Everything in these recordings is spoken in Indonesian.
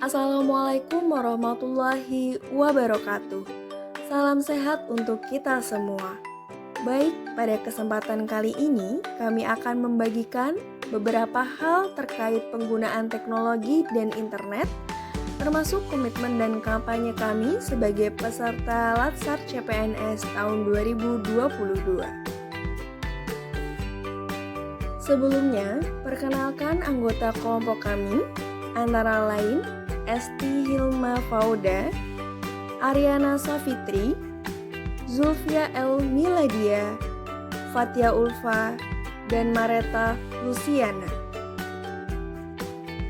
Assalamualaikum warahmatullahi wabarakatuh. Salam sehat untuk kita semua. Baik, pada kesempatan kali ini kami akan membagikan beberapa hal terkait penggunaan teknologi dan internet, termasuk komitmen dan kampanye kami sebagai peserta Latsar CPNS tahun 2022. Sebelumnya, perkenalkan anggota kelompok kami, antara lain Esti Hilma Fauda, Ariana Safitri, Zulfia El Miladia, Fatia Ulfa, dan Mareta Luciana.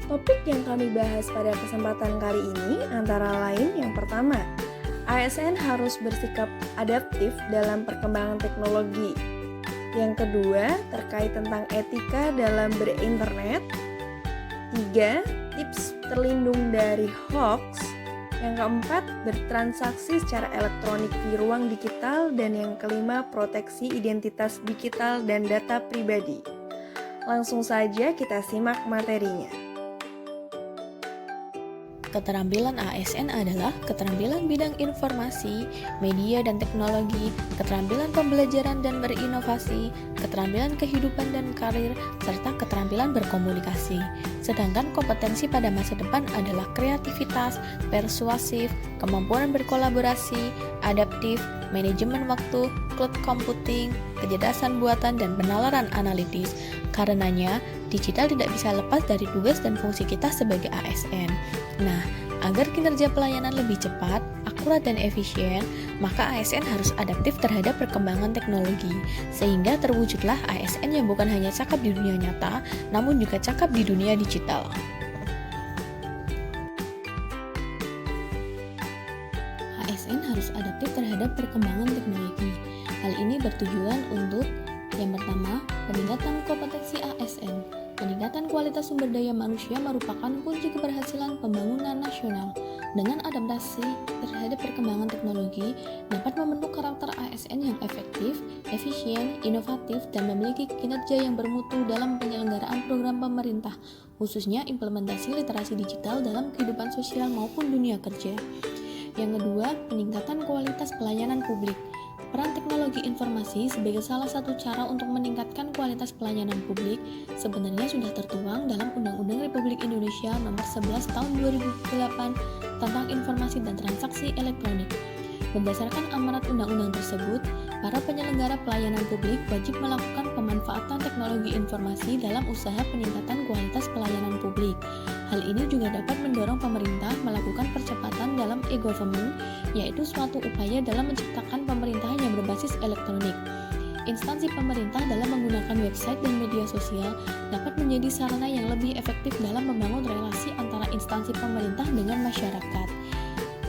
Topik yang kami bahas pada kesempatan kali ini antara lain yang pertama, ASN harus bersikap adaptif dalam perkembangan teknologi. Yang kedua, terkait tentang etika dalam berinternet. 3. Tips terlindung dari hoax. Yang keempat, bertransaksi secara elektronik di ruang digital. Dan yang kelima, proteksi identitas digital dan data pribadi. Langsung saja kita simak materinya. Keterampilan ASN adalah keterampilan bidang informasi, media dan teknologi, keterampilan pembelajaran dan berinovasi, keterampilan kehidupan dan karir, serta keterampilan berkomunikasi. Sedangkan kompetensi pada masa depan adalah kreativitas, persuasif, kemampuan berkolaborasi, adaptif, manajemen waktu, cloud computing, kecerdasan buatan, dan penalaran analitis. Karenanya, digital tidak bisa lepas dari tugas dan fungsi kita sebagai ASN. Nah, agar kinerja pelayanan lebih cepat, akurat, dan efisien, maka ASN harus adaptif terhadap perkembangan teknologi, sehingga terwujudlah ASN yang bukan hanya cakap di dunia nyata, namun juga cakap di dunia digital. ASN harus adaptif terhadap perkembangan teknologi. Hal ini bertujuan untuk yang pertama, peningkatan kompetensi ASN. Peningkatan kualitas sumber daya manusia merupakan kunci keberhasilan pembangunan nasional. Dengan adaptasi terhadap perkembangan teknologi, dapat membentuk karakter ASN yang efektif, efisien, inovatif, dan memiliki kinerja yang bermutu dalam penyelenggaraan program pemerintah, khususnya implementasi literasi digital dalam kehidupan sosial maupun dunia kerja. Yang kedua, peningkatan kualitas pelayanan publik. Peran teknologi informasi sebagai salah satu cara untuk meningkatkan kualitas pelayanan publik sebenarnya sudah tertuang dalam Undang-Undang Republik Indonesia Nomor 11 Tahun 2008 tentang Informasi dan Transaksi Elektronik. Berdasarkan amanat undang-undang tersebut, para penyelenggara pelayanan publik wajib melakukan pemanfaatan teknologi informasi dalam usaha peningkatan kualitas pelayanan publik. Hal ini juga dapat mendorong pemerintah melakukan percepatan dalam e-government, yaitu suatu upaya dalam menciptakan pemerintahan yang berbasis elektronik. Instansi pemerintah dalam menggunakan website dan media sosial dapat menjadi sarana yang lebih efektif dalam membangun relasi antara instansi pemerintah dengan masyarakat.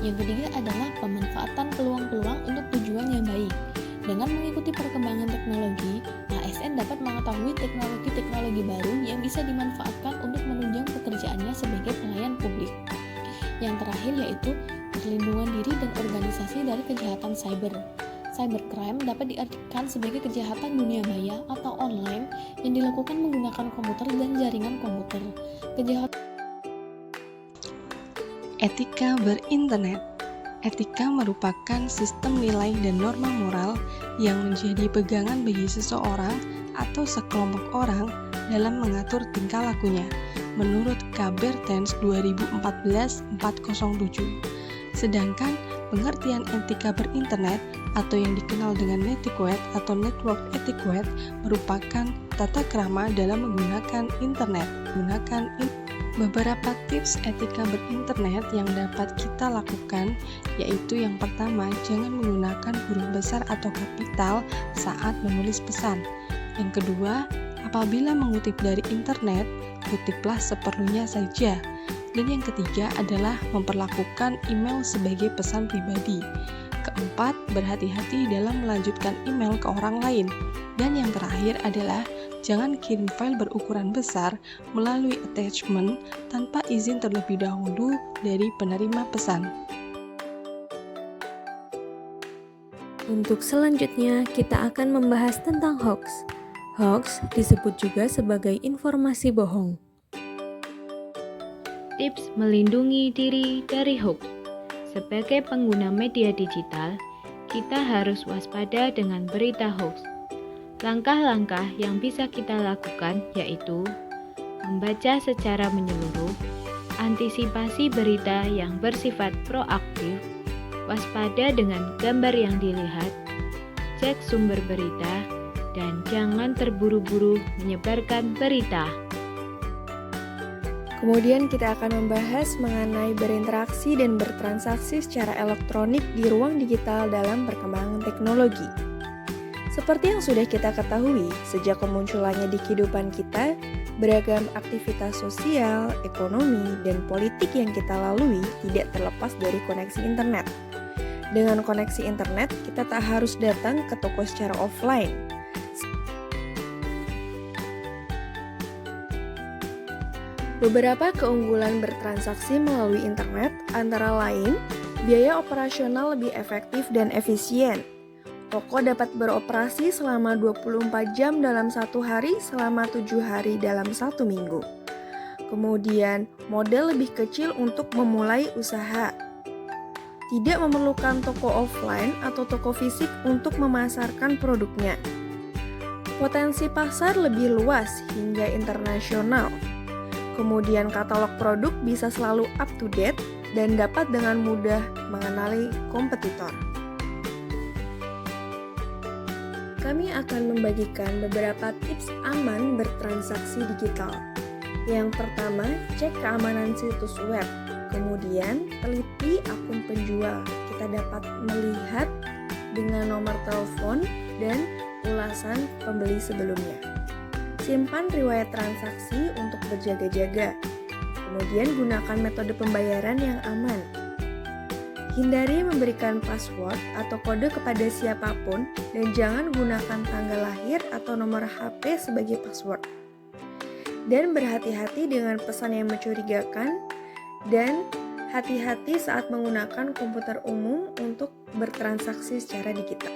Yang ketiga adalah pemanfaatan peluang-peluang untuk tujuan yang baik. Dengan mengikuti perkembangan teknologi, ASN dapat mengetahui teknologi-teknologi baru yang bisa dimanfaatkan untuk menunjang pekerjaannya sebagai pelayan publik. Yang terakhir yaitu perlindungan diri dan organisasi dari kejahatan cyber. Cybercrime dapat diartikan sebagai kejahatan dunia maya atau online yang dilakukan menggunakan komputer dan jaringan komputer. Etika berinternet. Etika merupakan sistem nilai dan norma moral yang menjadi pegangan bagi seseorang atau sekelompok orang dalam mengatur tingkah lakunya, menurut Kabertens 2014-407. Sedangkan pengertian etika berinternet atau yang dikenal dengan netiquette atau network etiquette merupakan tata krama dalam menggunakan internet. Beberapa tips etika berinternet yang dapat kita lakukan yaitu yang pertama, jangan menggunakan huruf besar atau kapital saat menulis pesan. Yang kedua, apabila mengutip dari internet, kutiplah seperlunya saja. Dan yang ketiga adalah memperlakukan email sebagai pesan pribadi. Keempat, berhati-hati dalam melanjutkan email ke orang lain. Dan yang terakhir adalah jangan kirim file berukuran besar melalui attachment tanpa izin terlebih dahulu dari penerima pesan. Untuk selanjutnya, kita akan membahas tentang hoax. Hoax disebut juga sebagai informasi bohong. Tips melindungi diri dari hoax. Sebagai pengguna media digital, kita harus waspada dengan berita hoax. Langkah-langkah yang bisa kita lakukan yaitu membaca secara menyeluruh, antisipasi berita yang bersifat proaktif, waspada dengan gambar yang dilihat, cek sumber berita, dan jangan terburu-buru menyebarkan berita. Kemudian kita akan membahas mengenai berinteraksi dan bertransaksi secara elektronik di ruang digital dalam perkembangan teknologi. Seperti yang sudah kita ketahui, sejak kemunculannya di kehidupan kita, beragam aktivitas sosial, ekonomi, dan politik yang kita lalui tidak terlepas dari koneksi internet. Dengan koneksi internet, kita tak harus datang ke toko secara offline. Beberapa keunggulan bertransaksi melalui internet antara lain, biaya operasional lebih efektif dan efisien. Toko dapat beroperasi selama 24 jam dalam satu hari selama 7 hari dalam satu minggu. Kemudian, modal lebih kecil untuk memulai usaha. Tidak memerlukan toko offline atau toko fisik untuk memasarkan produknya. Potensi pasar lebih luas hingga internasional. Kemudian katalog produk bisa selalu up to date dan dapat dengan mudah mengenali kompetitor. Kami akan membagikan beberapa tips aman bertransaksi digital. Yang pertama, cek keamanan situs web. Kemudian, teliti akun penjual. Kita dapat melihat dengan nomor telepon dan ulasan pembeli sebelumnya. Simpan riwayat transaksi untuk berjaga-jaga. Kemudian gunakan metode pembayaran yang aman. Hindari memberikan password atau kode kepada siapapun dan jangan gunakan tanggal lahir atau nomor HP sebagai password. Dan berhati-hati dengan pesan yang mencurigakan dan hati-hati saat menggunakan komputer umum untuk bertransaksi secara digital.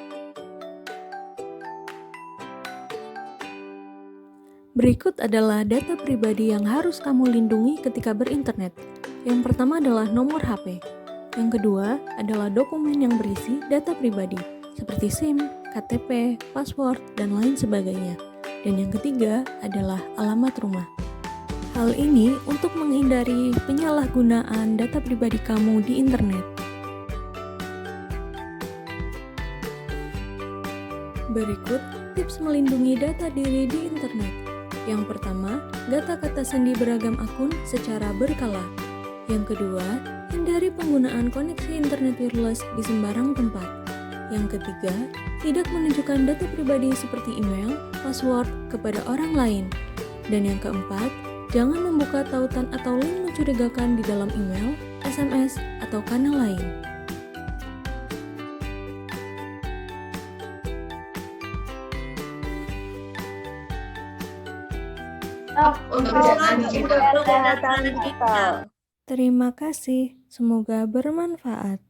Berikut adalah data pribadi yang harus kamu lindungi ketika berinternet. Yang pertama adalah nomor HP. Yang kedua adalah dokumen yang berisi data pribadi, seperti SIM, KTP, password, dan lain sebagainya. Dan yang ketiga adalah alamat rumah. Hal ini untuk menghindari penyalahgunaan data pribadi kamu di internet. Berikut tips melindungi data diri di internet. Yang pertama, data kata sandi beragam akun secara berkala. Yang kedua, hindari penggunaan koneksi internet wireless di sembarang tempat. Yang ketiga, tidak menunjukkan data pribadi seperti email, password kepada orang lain. Dan yang keempat, jangan membuka tautan atau link mencurigakan di dalam email, SMS, atau kanal lain. Untuk kesehatan digital. Terima kasih, semoga bermanfaat.